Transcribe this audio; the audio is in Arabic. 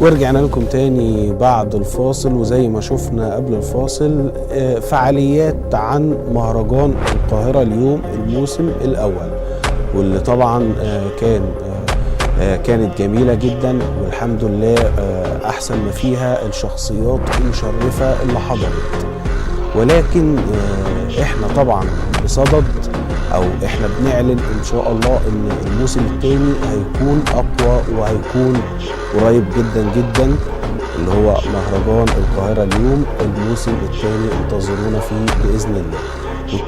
ورجعنا لكم تاني بعد الفاصل، وزي ما شفنا قبل الفاصل فعاليات عن مهرجان القاهرة اليوم الموسم الأول، واللي طبعا كانت جميلة جدا، والحمد لله أحسن ما فيها الشخصيات المشرفة اللي حضرت. ولكن احنا طبعا بصدد او احنا بنعلن ان شاء الله ان الموسم الثاني هيكون اقوى وهيكون قريب جدا جدا، اللي هو مهرجان القاهرة اليوم الموسم الثاني، انتظرونا فيه باذن الله.